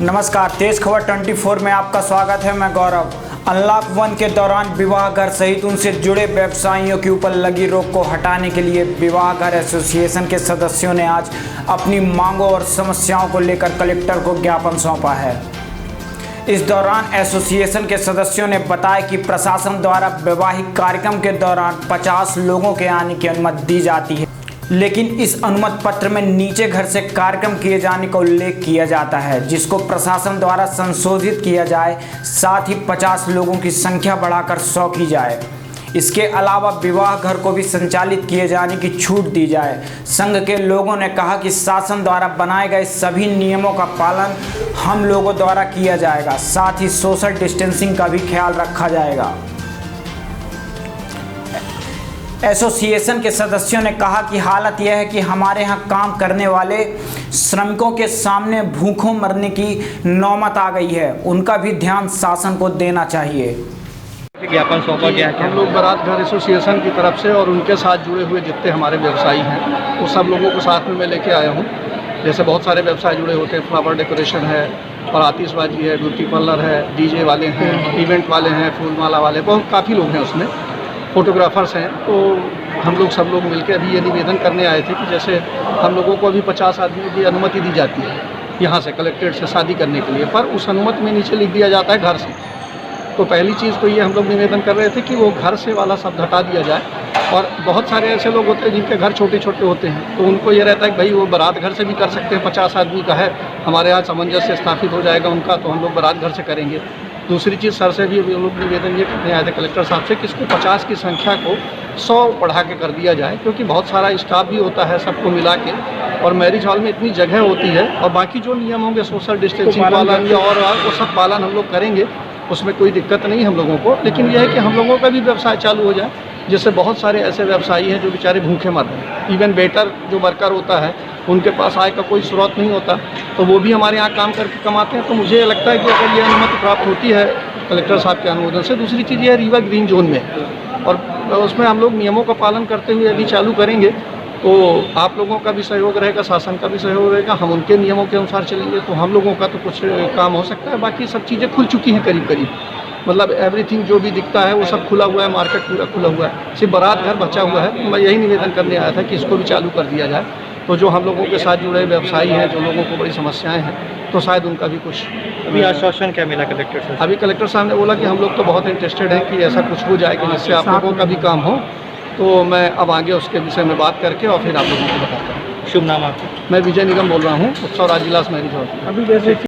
नमस्कार, तेज खबर 24 में आपका स्वागत है। मैं गौरव। अनलॉक 1 के दौरान विवाह घर सहित उनसे जुड़े व्यवसायियों के ऊपर लगी रोक को हटाने के लिए विवाह घर एसोसिएशन के सदस्यों ने आज अपनी मांगों और समस्याओं को लेकर कलेक्टर को ज्ञापन सौंपा है। इस दौरान एसोसिएशन के सदस्यों ने बताया कि प्रशासन द्वारा वैवाहिक कार्यक्रम के दौरान 50 लोगों के आने की अनुमति दी जाती है, लेकिन इस अनुमति पत्र में नीचे घर से कार्यक्रम किए जाने का उल्लेख किया जाता है, जिसको प्रशासन द्वारा संशोधित किया जाए। साथ ही 50 लोगों की संख्या बढ़ाकर 100 की जाए। इसके अलावा विवाह घर को भी संचालित किए जाने की छूट दी जाए। संघ के लोगों ने कहा कि शासन द्वारा बनाए गए सभी नियमों का पालन हम लोगों द्वारा किया जाएगा। साथ ही सोशल डिस्टेंसिंग का भी ख्याल रखा जाएगा। एसोसिएशन के सदस्यों ने कहा कि हालत यह है कि हमारे यहाँ काम करने वाले श्रमिकों के सामने भूखों मरने की नौबत आ गई है। उनका भी ध्यान शासन को देना चाहिए। ज्ञापन सौंपा गया है। हम लोग बारात घर एसोसिएशन की तरफ से और उनके साथ जुड़े हुए जितने हमारे व्यवसायी हैं, वो सब लोगों को साथ में मैं लेके आया हूँ। जैसे बहुत सारे व्यवसाय जुड़े होते हैं, फ्लावर डेकोरेशन है और आतिशबाजी है, ब्यूटी पार्लर है, डीजे वाले हैं, इवेंट वाले हैं, फूलमाला वाले, बहुत काफ़ी लोग हैं उसमें, फोटोग्राफर्स हैं। तो हम लोग सब लोग मिलकर अभी ये निवेदन करने आए थे कि जैसे हम लोगों को अभी 50 आदमी की अनुमति दी जाती है यहाँ से कलेक्ट्रेट से शादी करने के लिए, पर उस अनुमति में नीचे लिख दिया जाता है घर से। तो पहली चीज़ तो ये हम लोग निवेदन कर रहे थे कि वो घर से वाला शब्द हटा दिया जाए। और बहुत सारे ऐसे लोग होते हैं जिनके घर छोटे छोटे होते हैं, तो उनको ये रहता है कि भाई वो बारात घर से भी कर सकते हैं, 50 आदमी का है, हमारे यहाँ सामंजस्य स्थापित हो जाएगा उनका, तो हम लोग बारात घर से करेंगे। दूसरी चीज़, सर से भी हम लोग निवेदन ये करने आए थे कलेक्टर साहब से कि इसको 50 की संख्या को 100 बढ़ा के कर दिया जाए, क्योंकि बहुत सारा स्टाफ भी होता है सबको मिला के, और मैरिज हॉल में इतनी जगह होती है, और बाकी जो नियम होंगे सोशल डिस्टेंसिंग पालन या और वो सब पालन हम लोग करेंगे, उसमें कोई दिक्कत नहीं हम लोगों को। लेकिन यह है कि हम लोगों का भी व्यवसाय चालू हो जाए, जिससे बहुत सारे ऐसे व्यवसायी हैं जो बेचारे भूखे मर रहे हैं। इवन वेटर जो वर्कर होता है, उनके पास आय का कोई स्रोत नहीं होता, तो वो भी हमारे यहाँ काम करके कमाते हैं। तो मुझे लगता है कि अगर ये अनुमति प्राप्त होती है कलेक्टर साहब के अनुमोदन से। दूसरी चीज़ ये है रिवर ग्रीन जोन में, और उसमें हम लोग नियमों का पालन करते हुए यदि चालू करेंगे तो आप लोगों का भी सहयोग रहेगा, शासन का भी सहयोग रहेगा, हम उनके नियमों के अनुसार चलेंगे तो हम लोगों का तो कुछ काम हो सकता है। बाकी सब चीज़ें खुल चुकी हैं करीब करीब, मतलब एवरीथिंग जो भी दिखता है वो सब खुला हुआ है, मार्केट पूरा खुला हुआ है, सिर्फ बारात घर बचा हुआ है। मैं यही निवेदन करने आया था कि इसको भी चालू कर दिया जाए, तो जो हम लोगों के साथ जुड़े व्यवसायी हैं, जो लोगों को बड़ी समस्याएं हैं, तो शायद उनका भी कुछ। अभी आश्वासन क्या मिला कलेक्टर से? अभी कलेक्टर साहब ने बोला कि हम लोग तो बहुत इंटरेस्टेड हैं कि ऐसा कुछ हो जाए कि जिससे आप लोगों का भी काम हो। तो मैं अब आगे उसके विषय में बात करके और फिर आप लोगों को बताता हूँ। शुभ नाम आपका? मैं विजय निगम बोल रहा हूँ, उत्सव राजविलास मैरिज हॉल।